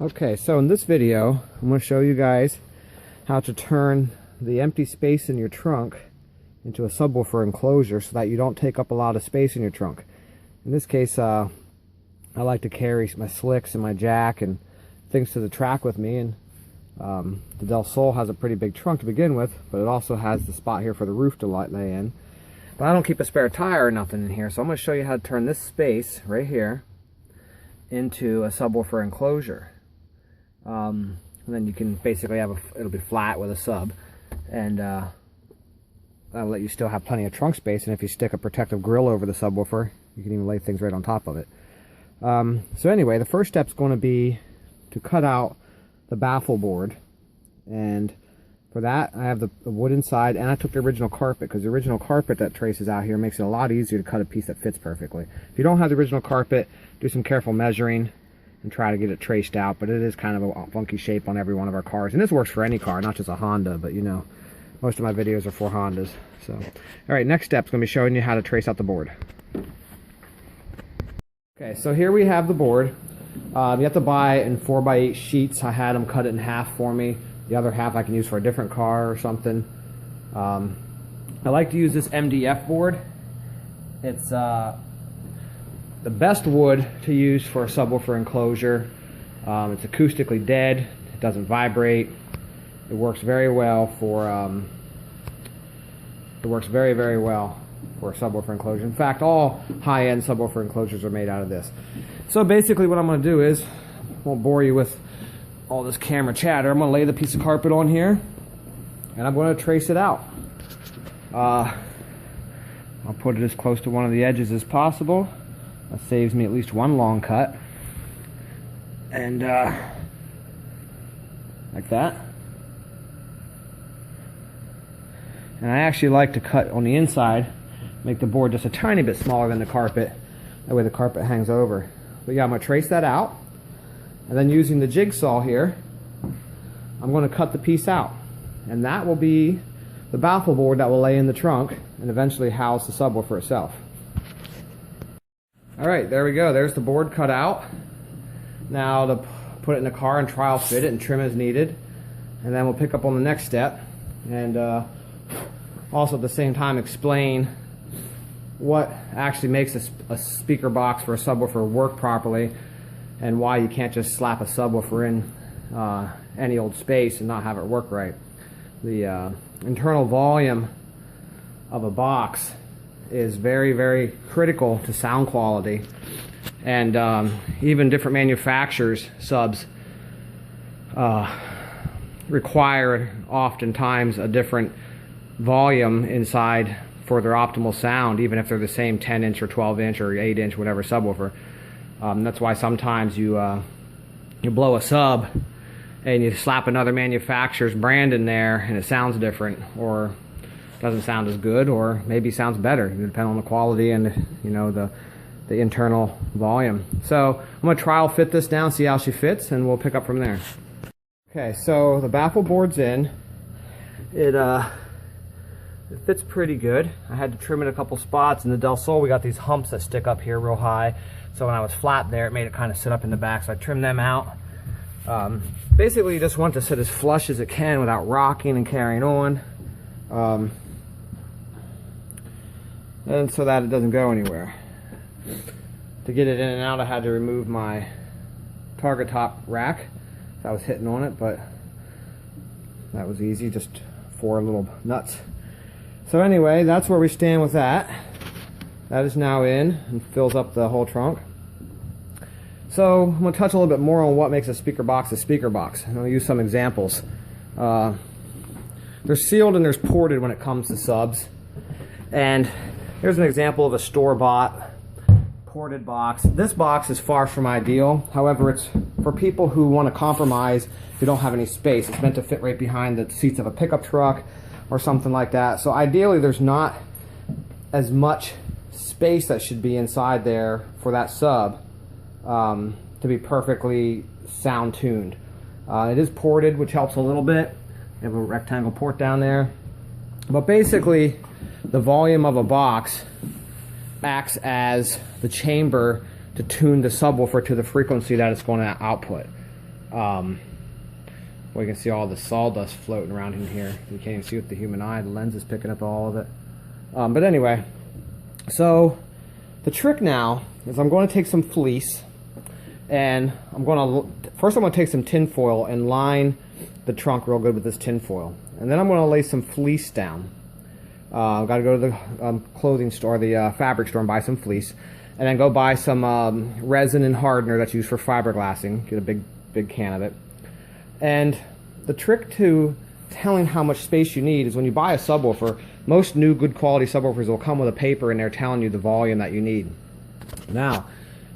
Okay, so in this video, I'm going to show you guys how to turn the empty space in your trunk into a subwoofer enclosure so that you don't take up a lot of space in your trunk. In this case, I like to carry my slicks and my jack and things to the track with me, and the Del Sol has a pretty big trunk to begin with, but it also has the spot here for the roof to lay in. But I don't keep a spare tire or nothing in here, so I'm going to show you how to turn this space right here into a subwoofer enclosure. And then you can basically have it'll be flat with a sub, and that'll let you still have plenty of trunk space. And if you stick a protective grill over the subwoofer, you can even lay things right on top of it. So anyway, the first step is going to be to cut out the baffle board, and for that I have the wood inside, and I took the original carpet, because the original carpet that traces out here makes it a lot easier to cut a piece that fits perfectly. If you don't have the original carpet, do some careful measuring and try to get it traced out, but it is kind of a funky shape on every one of our cars, and this works for any car, not just a Honda, but you know, most of my videos are for Hondas. So alright, next step is going to be showing you how to trace out the board. Okay, so here we have the board. You have to buy it in 4x8 sheets. I had them cut it in half for me. The other half I can use for a different car or something. I like to use this MDF board. It's the best wood to use for a subwoofer enclosure. It's acoustically dead. It doesn't vibrate. It works very well for very well for a subwoofer enclosure. In fact, all high-end subwoofer enclosures are made out of this. So basically what I'm going to do is, I won't bore you with all this camera chatter, I'm going to lay the piece of carpet on here, and I'm going to trace it out. I'll put it as close to one of the edges as possible. That saves me at least one long cut. And like that. And I actually like to cut on the inside, make the board just a tiny bit smaller than the carpet. That way the carpet hangs over. But yeah, I'm going to trace that out. And then using the jigsaw here, I'm going to cut the piece out. And that will be the baffle board that will lay in the trunk and eventually house the subwoofer itself. Alright, there we go. There's the board cut out. Now to put it in the car and trial fit it and trim as needed. And then we'll pick up on the next step. And also at the same time explain what actually makes a speaker box for a subwoofer work properly, and why you can't just slap a subwoofer in any old space and not have it work right. The internal volume of a box is very, very critical to sound quality, and even different manufacturers' subs require oftentimes a different volume inside for their optimal sound, even if they're the same 10-inch or 12-inch or 8-inch whatever subwoofer. That's why sometimes you blow a sub and you slap another manufacturer's brand in there and it sounds different, or doesn't sound as good, or maybe sounds better. It depends on the quality and, you know, the internal volume. So I'm going to trial fit this down, see how she fits, and we'll pick up from there. Okay, so the baffle board's in. It fits pretty good. I had to trim it a couple spots. In the Del Sol, we got these humps that stick up here real high. So when I was flat there, it made it kind of sit up in the back. So I trimmed them out. Basically, you just want to sit as flush as it can without rocking and carrying on. And so that it doesn't go anywhere. To get it in and out, I had to remove my target top rack. I was hitting on it, but that was easy, just 4 little nuts. So anyway, that's where we stand with that. That is now in and fills up the whole trunk. So I'm going to touch a little bit more on what makes a speaker box a speaker box. And I'll use some examples. They're sealed and there's ported when it comes to subs. And here's an example of a store-bought ported box. This box is far from ideal. However, it's for people who want to compromise, who don't have any space. It's meant to fit right behind the seats of a pickup truck or something like that. So ideally there's not as much space that should be inside there for that sub to be perfectly sound tuned. It is ported, which helps a little bit. You have a rectangle port down there. But basically the volume of a box acts as the chamber to tune the subwoofer to the frequency that it's going to output. Well, you can see all the sawdust floating around in here. You can't even see with the human eye. The lens is picking up all of it. But anyway, so the trick now is I'm going to take some fleece, and I'm going to take some tin foil and line the trunk real good with this tin foil. And then I'm going to lay some fleece down. I've got to go to the clothing store, the fabric store, and buy some fleece. And then go buy some resin and hardener that's used for fiberglassing. Get a big can of it. And the trick to telling how much space you need is when you buy a subwoofer, most new good quality subwoofers will come with a paper in there telling you the volume that you need. Now,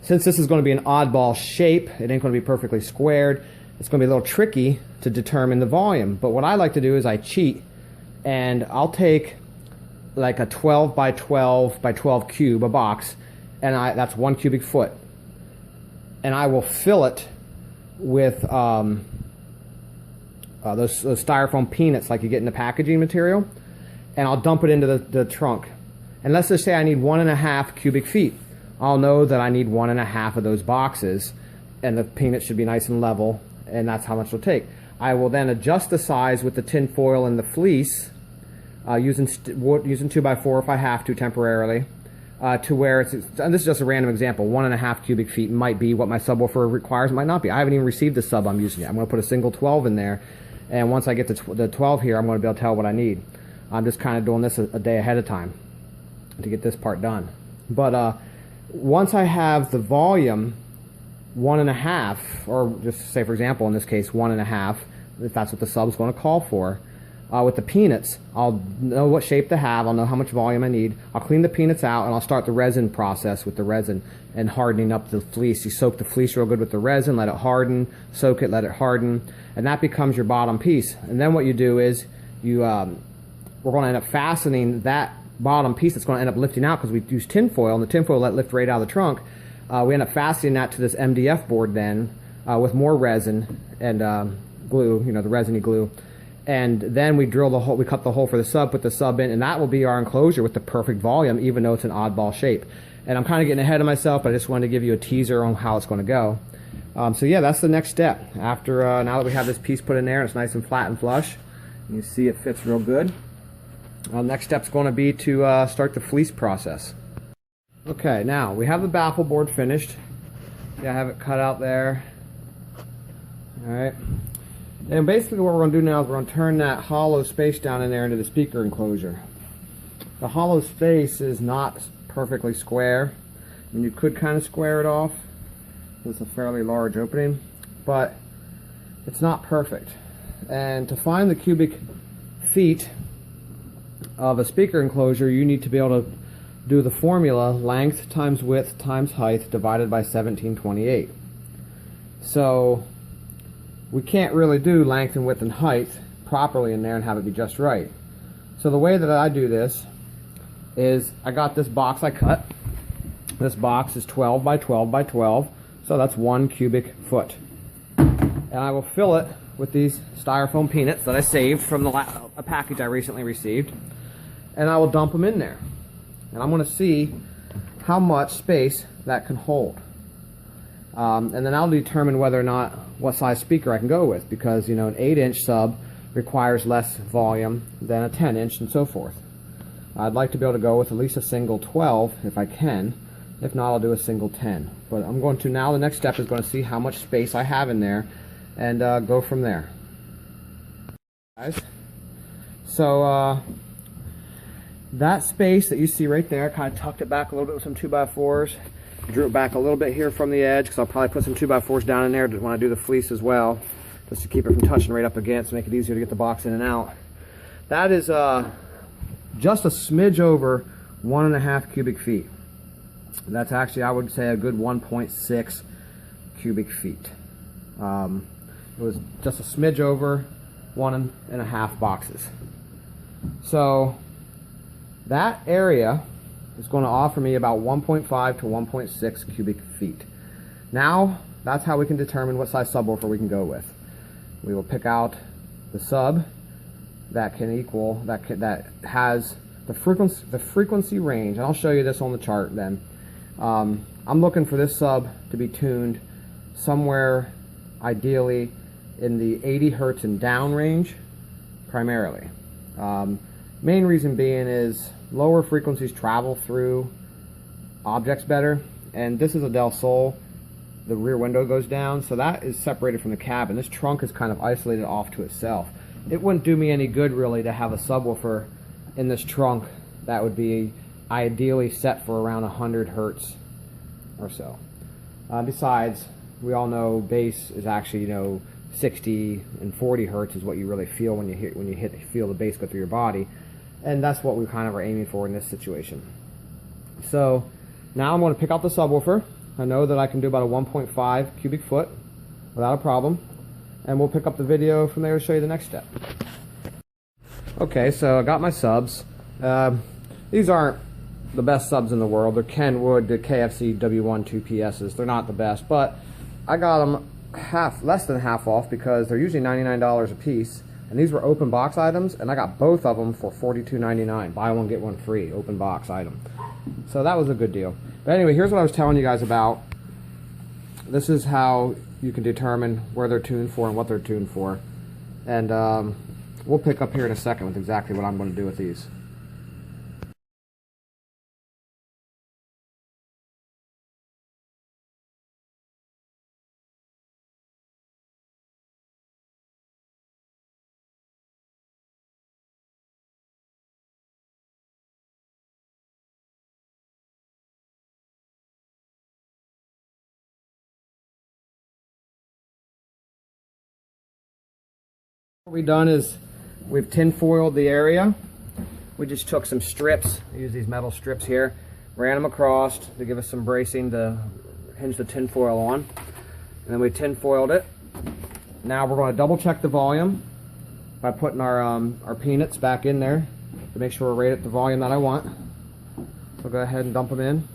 since this is going to be an oddball shape, it ain't going to be perfectly squared, it's going to be a little tricky to determine the volume. But what I like to do is I cheat, and I'll take like a 12 by 12 by 12 cube, a box, and that's 1 cubic foot. And I will fill it with those styrofoam peanuts like you get in the packaging material, and I'll dump it into the trunk. And let's just say I need 1.5 cubic feet. I'll know that I need 1.5 of those boxes, and the peanuts should be nice and level, and that's how much it'll take. I will then adjust the size with the tin foil and the fleece, using 2x4 if I have to temporarily, to where and this is just a random example, 1.5 cubic feet might be what my subwoofer requires, might not be. I haven't even received the sub I'm using yet. I'm going to put a single 12 in there, and once I get the 12 here, I'm going to be able to tell what I need. I'm just kind of doing this a day ahead of time to get this part done. But once I have the volume 1.5, or just say for example in this case 1.5, if that's what the sub's going to call for, with the peanuts, I'll know what shape to have, I'll know how much volume I need, I'll clean the peanuts out, and I'll start the resin process with the resin and hardening up the fleece. You soak the fleece real good with the resin, let it harden, soak it, let it harden, and that becomes your bottom piece. And then what you do is we're going to end up fastening that bottom piece that's going to end up lifting out because we use tin foil, and the tin foil let lift right out of the trunk. We end up fastening that to this MDF board then with more resin and glue, the resiny glue. And then we drill the hole, we cut the hole for the sub, put the sub in, and that will be our enclosure with the perfect volume, even though it's an oddball shape. And I'm kind of getting ahead of myself, but I just wanted to give you a teaser on how it's going to go. So yeah, that's the next step. After now that we have this piece put in there and it's nice and flat and flush, you see it fits real good. Next step's going to be to start the fleece process. Okay, now we have the baffle board finished. See, I have it cut out there. All right. And basically what we're going to do now is we're going to turn that hollow space down in there into the speaker enclosure. The hollow space is not perfectly square. I mean, you could kind of square it off. It's a fairly large opening, but it's not perfect. And to find the cubic feet of a speaker enclosure, you need to be able to do the formula length times width times height divided by 1728. So we can't really do length and width and height properly in there and have it be just right. So the way that I do this is I got this box I cut. This box is 12 by 12 by 12, so that's 1 cubic foot. And I will fill it with these styrofoam peanuts that I saved from a package I recently received, and I will dump them in there. And I'm going to see how much space that can hold. And then I'll determine whether or not what size speaker I can go with, because an 8-inch sub requires less volume than a 10-inch and so forth. I'd like to be able to go with at least a single 12 if I can. If not, I'll do a single 10. But I'm going to now, the next step is going to see how much space I have in there and go from there. Guys, so that space that you see right there, kind of tucked it back a little bit with some 2x4s. Drew it back a little bit here from the edge because I'll probably put some 2x4s down in there when I do the fleece as well, just to keep it from touching right up against, make it easier to get the box in and out. That is just a smidge over 1.5 cubic feet. That's actually, I would say, a good 1.6 cubic feet. It was just a smidge over 1.5 boxes. So that area is going to offer me about 1.5 to 1.6 cubic feet. Now, that's how we can determine what size subwoofer we can go with. We will pick out the sub that can equal, that has the frequency range, and I'll show you this on the chart then. I'm looking for this sub to be tuned somewhere ideally in the 80 hertz and down range primarily. Main reason being is lower frequencies travel through objects better, and this is a Del Sol. The rear window goes down, so that is separated from the cabin. This trunk is kind of isolated off to itself. It wouldn't do me any good really to have a subwoofer in this trunk that would be ideally set for around 100 hertz or so. Besides, we all know bass is actually, you know, 60 and 40 hertz is what you really feel when you feel the bass go through your body, and that's what we kind of are aiming for in this situation. So now I'm going to pick out the subwoofer. I know that I can do about a 1.5 cubic foot without a problem, and we'll pick up the video from there to show you the next step. Okay, so I got my subs. These aren't the best subs in the world. They're Kenwood, the KFC W1 2PSs. They're not the best, but I got them less than half off because they're usually $99 a piece, and these were open box items, and I got both of them for $42.99. Buy one get one free, open box item. So that was a good deal. But anyway, here's what I was telling you guys about. This is how you can determine where they're tuned for and what they're tuned for, and we'll pick up here in a second with exactly what I'm going to do with these. What we've done is we've tin foiled the area. We just took some strips, use these metal strips here, ran them across to give us some bracing to hinge the tin foil on, and then we tin foiled it. Now we're going to double check the volume by putting our peanuts back in there to make sure we're right at the volume that I want. So go ahead and dump them in.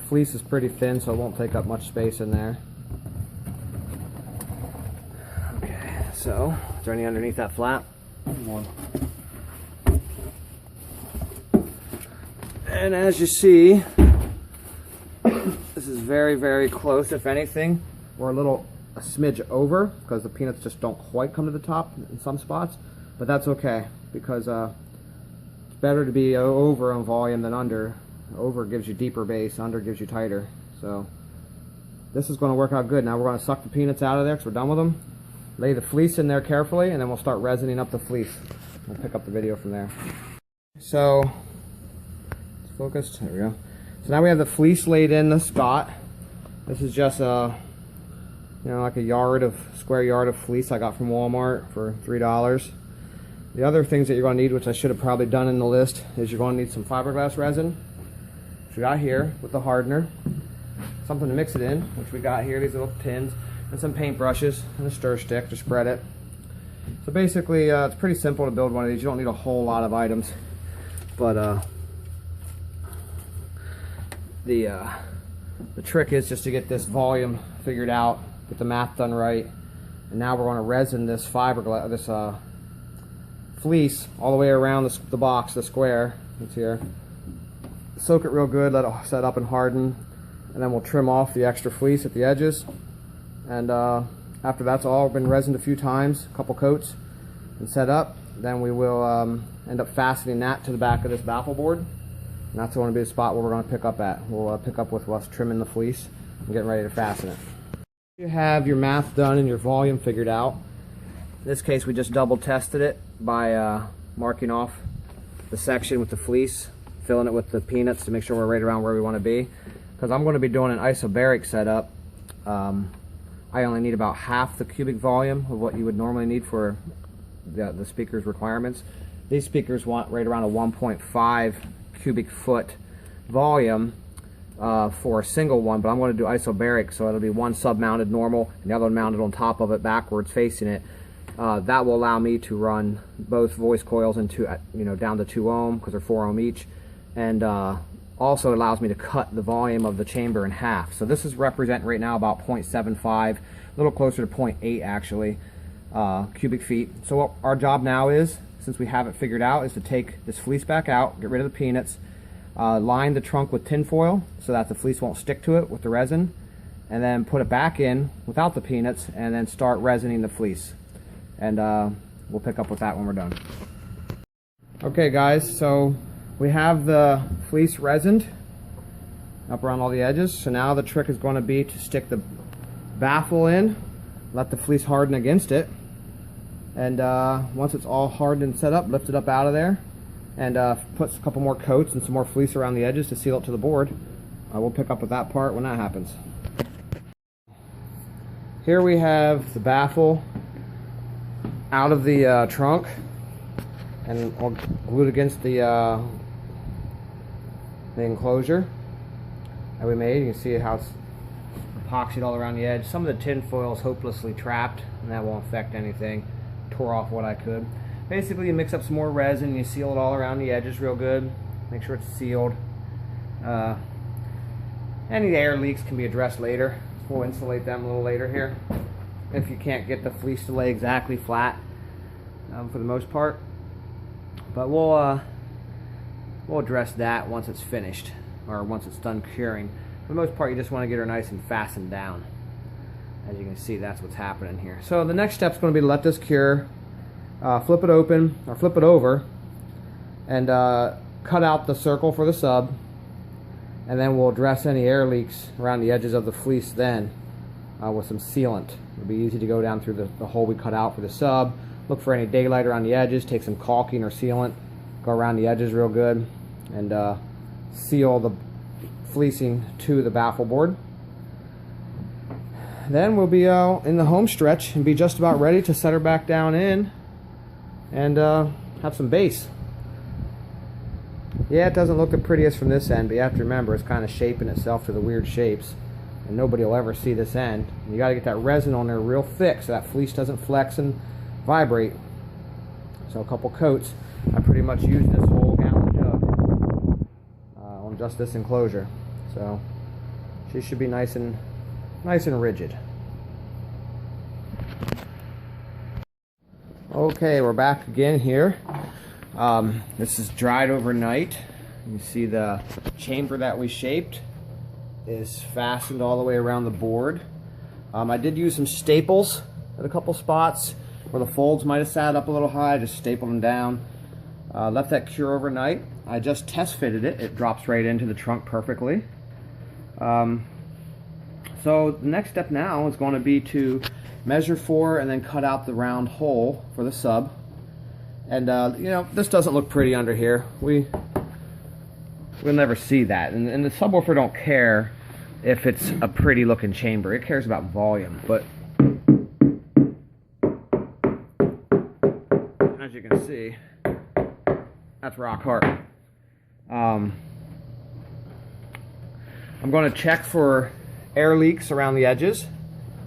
Fleece is pretty thin, so it won't take up much space in there. Okay, so is there any underneath that flap? One. And as you see, this is very, very close. If anything, we're a smidge over because the peanuts just don't quite come to the top in some spots, but that's okay because it's better to be over on volume than under. Over gives you deeper bass, under gives you tighter. So this is going to work out good. Now we're going to suck the peanuts out of there because we're done with them. Lay the fleece in there carefully, and then we'll start resining up the fleece. We'll pick up the video from there. So it's focused. There we go. So now we have the fleece laid in the spot. This is just like a square yard of fleece I got from Walmart for $3. The other things that you're going to need, which I should have probably done in the list, is you're going to need some fiberglass resin, which we got here with the hardener, something to mix it in, which we got here, these little pins, and some paint brushes and a stir stick to spread it. So basically, it's pretty simple to build one of these. You don't need a whole lot of items, but the trick is just to get this volume figured out, get the math done right, and now we're going to resin this fiberglass, fleece all the way around the box, the square that's here. Soak it real good, let it set up and harden, and then we'll trim off the extra fleece at the edges. And after that's all been resined a few times, a couple coats, and set up, then we will end up fastening that to the back of this baffle board. And that's going to be the spot where we're going to pick up at. We'll pick up with us trimming the fleece and getting ready to fasten it. You have your math done and your volume figured out. In this case, we just double tested it by marking off the section with the fleece, filling it with the peanuts to make sure we're right around where we want to be. Because I'm going to be doing an isobaric setup, I only need about half the cubic volume of what you would normally need for the speaker's requirements. These speakers want right around a 1.5 cubic foot volume for a single one, but I'm going to do isobaric, so it'll be one sub mounted normal and the other one mounted on top of it backwards facing it. That will allow me to run both voice coils into down to 2 ohm because they're 4 ohm each, and also allows me to cut the volume of the chamber in half. So this is representing right now about 0.75, a little closer to 0.8 actually, cubic feet. So what our job now is, since we have it figured out, is to take this fleece back out, get rid of the peanuts, line the trunk with tin foil so that the fleece won't stick to it with the resin, and then put it back in without the peanuts, and then start resining the fleece. And we'll pick up with that when we're done. Okay guys, so we have the fleece resined up around all the edges. So now the trick is going to be to stick the baffle in, let the fleece harden against it, and once it's all hardened and set up, lift it up out of there, and put a couple more coats and some more fleece around the edges to seal it to the board. We'll pick up with that part when that happens. Here we have the baffle out of the trunk, and I'll glue it against the enclosure that we made. You can see how it's epoxied all around the edge. Some of the tin foil is hopelessly trapped, and that won't affect anything. Tore off what I could. Basically, you mix up some more resin and you seal it all around the edges real good. Make sure it's sealed. Any air leaks can be addressed later. We'll insulate them a little later here, if you can't get the fleece to lay exactly flat for the most part. But we'll address that once it's finished, or once it's done curing. For the most part, you just want to get her nice and fastened down. As you can see, that's what's happening here. So the next step is going to be to let this cure, flip it open, or flip it over, and cut out the circle for the sub, and then we'll address any air leaks around the edges of the fleece then with some sealant. It'll be easy to go down through the hole we cut out for the sub, look for any daylight around the edges, take some caulking or sealant, go around the edges real good, and seal the fleecing to the baffle board. Then we'll be in the home stretch and be just about ready to set her back down in and have some base. Yeah, it doesn't look the prettiest from this end, but you have to remember it's kind of shaping itself to the weird shapes, and nobody will ever see this end. You got to get that resin on there real thick so that fleece doesn't flex and vibrate. So a couple coats. I pretty much used this whole gallon jug on just this enclosure, so she should be nice and rigid. Okay, we're back again here. This is dried overnight. You see the chamber that we shaped is fastened all the way around the board. I did use some staples at a couple spots where the folds might have sat up a little high. I just stapled them down. Left that cure overnight. I just test fitted it. It drops right into the trunk perfectly. So the next step now is going to be to measure for and then cut out the round hole for the sub. And you know, this doesn't look pretty under here. We'll never see that. And the subwoofer don't care if it's a pretty looking chamber. It cares about volume. But as you can see, that's rock hard. I'm going to check for air leaks around the edges.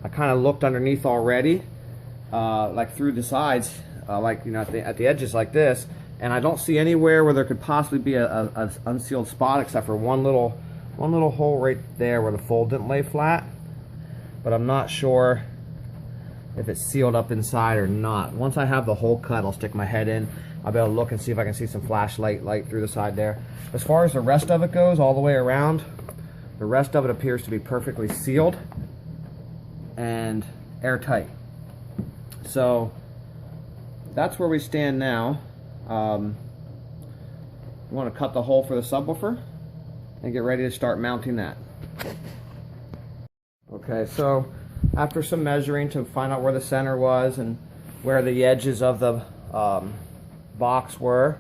I kind of looked underneath already, like through the sides, like, you know, at the edges like this, and I don't see anywhere where there could possibly be a unsealed spot except for one little hole right there where the fold didn't lay flat. But I'm not sure if it's sealed up inside or not. Once I have the hole cut, I'll stick my head in. I'll be able to look and see if I can see some flashlight light through the side there. As far as the rest of it goes, all the way around, the rest of it appears to be perfectly sealed and airtight. So that's where we stand now. You want to cut the hole for the subwoofer and get ready to start mounting that. Okay, so after some measuring to find out where the center was and where the edges of the box were,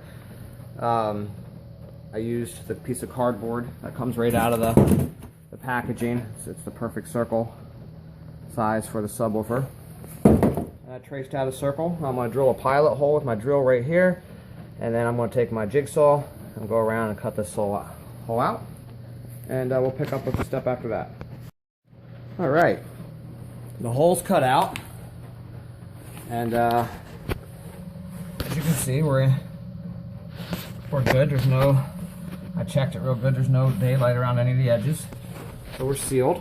I used the piece of cardboard that comes right out of the packaging. It's the perfect circle size for the subwoofer. I traced out a circle. I'm going to drill a pilot hole with my drill right here, and then I'm going to take my jigsaw and go around and cut this hole out, and we'll pick up with the step after that. Alright, the hole's cut out, and as you can see, we're good. There's no, I checked it real good, there's no daylight around any of the edges, so we're sealed.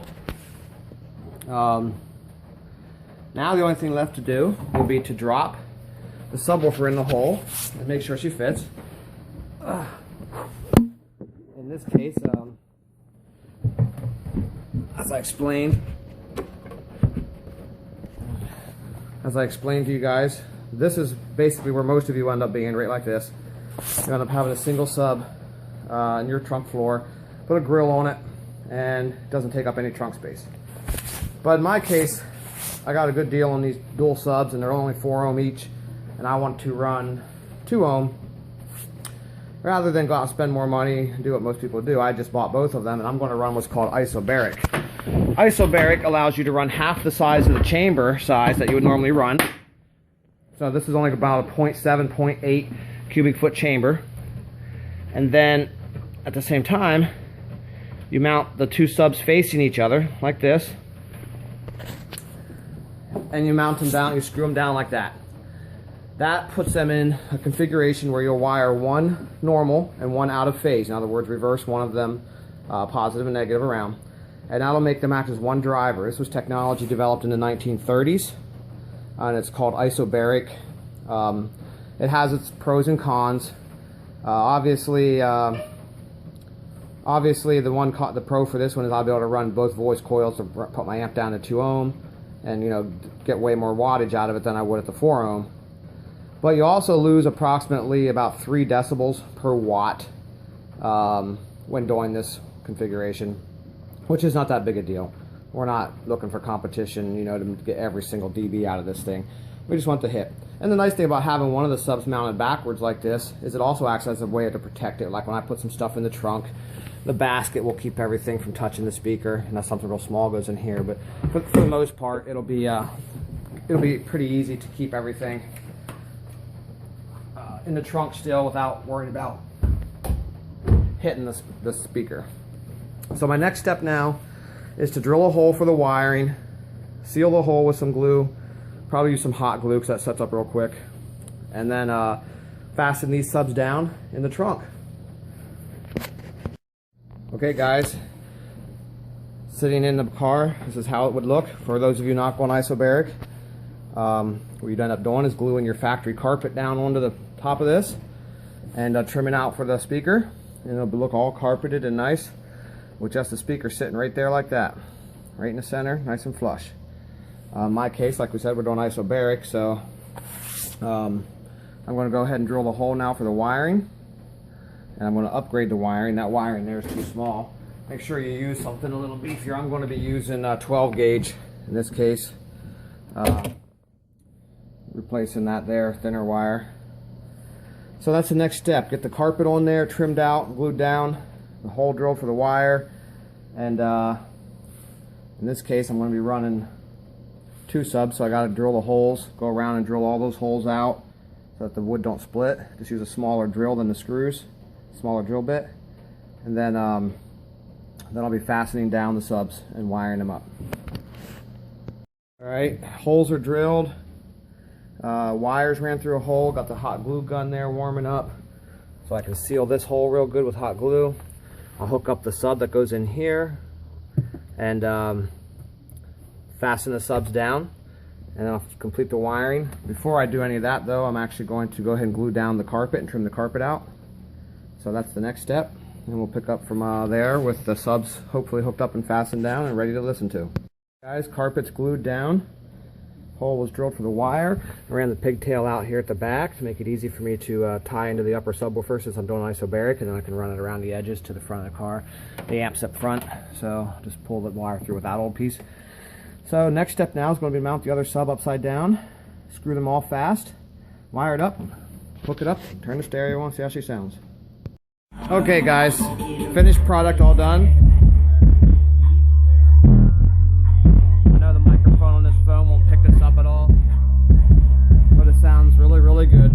Now the only thing left to do will be to drop the subwoofer in the hole and make sure she fits. And this case, as I explained to you guys, this is basically where most of you end up being, right like this. You end up having a single sub in your trunk floor, put a grill on it, and it doesn't take up any trunk space. But in my case, I got a good deal on these dual subs, and they're only 4 ohm each, and I want to run 2 ohm. Rather than go out and spend more money and do what most people do, I just bought both of them, and I'm going to run what's called Isobaric. Isobaric allows you to run half the size of the chamber size that you would normally run. So this is only about a 0.7, 0.8 cubic foot chamber. And then at the same time, you mount the 2 subs facing each other like this. And you mount them down, you screw them down like that. That puts them in a configuration where you'll wire one normal and one out of phase. In other words, reverse one of them, positive and negative around. And that'll make them act as one driver. This was technology developed in the 1930s, and it's called Isobaric. It has its pros and cons. Obviously, the pro for this one is I'll be able to run both voice coils to put my amp down to 2 ohm, and get way more wattage out of it than I would at the 4 ohm. But you also lose approximately about 3 decibels per watt when doing this configuration, which is not that big a deal. We're not looking for competition, to get every single dB out of this thing. We just want the hit. And the nice thing about having one of the subs mounted backwards like this is it also acts as a way to protect it. Like when I put some stuff in the trunk, the basket will keep everything from touching the speaker, unless something real small goes in here. But for the most part, it'll be pretty easy to keep everything in the trunk still without worrying about hitting the speaker. So my next step now is to drill a hole for the wiring, seal the hole with some glue, probably use some hot glue because that sets up real quick, and then fasten these subs down in the trunk. Okay guys, sitting in the car, this is how it would look. For those of you not going Isobaric, what you'd end up doing is gluing your factory carpet down onto the top of this and trimming out for the speaker, and it'll look all carpeted and nice with just the speaker sitting right there like that, right in the center, nice and flush. In my case, like we said, we're doing Isobaric, so I'm going to go ahead and drill the hole now for the wiring, and I'm going to upgrade the wiring. That wiring there is too small. Make sure you use something a little beefier. I'm going to be using 12 gauge in this case, replacing that there thinner wire. So that's the next step. Get the carpet on there, trimmed out, glued down, the hole drilled for the wire, and in this case I'm going to be running 2 subs, so I got to drill the holes, go around and drill all those holes out so that the wood don't split. Just use a smaller drill than the screws, smaller drill bit, and then I'll be fastening down the subs and wiring them up. Alright, holes are drilled. Wires ran through a hole, got the hot glue gun there warming up so I can seal this hole real good with hot glue. I'll hook up the sub that goes in here and fasten the subs down, and then I'll complete the wiring. Before I do any of that though, I'm actually going to go ahead and glue down the carpet and trim the carpet out. So that's the next step, and we'll pick up from there with the subs hopefully hooked up and fastened down and ready to listen to. Guys, carpet's glued down. Hole was drilled for the wire. I ran the pigtail out here at the back to make it easy for me to tie into the upper subwoofer since I'm doing Isobaric, and then I can run it around the edges to the front of the car. The amp's up front, so just pull the wire through with that old piece. So next step now is going to be mount the other sub upside down, screw them all fast, wire it up, hook it up, turn the stereo on, see how she sounds. Okay guys, finished product all done. Phone won't pick this up at all, but it sounds really good.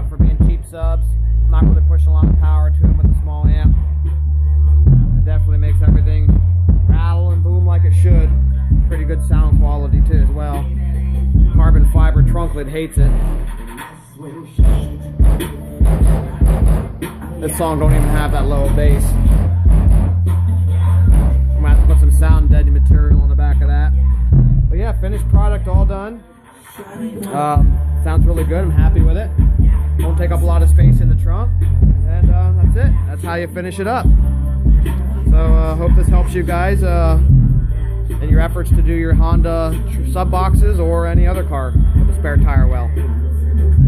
For being cheap subs, not really pushing a lot of power to them with a small amp. It definitely makes everything rattle and boom like it should. Pretty good sound quality too as well. Carbon fiber trunk lid hates it. This song don't even have that low bass. I'm gonna have to put some sound deadening material on the back of that. But yeah, finished product all done. Sounds really good. I'm happy with it. Won't take up a lot of space in the trunk. And that's it. it. That's how you finish it up. So hope this helps you guys in your efforts to do your Honda sub boxes or any other car with a spare tire well.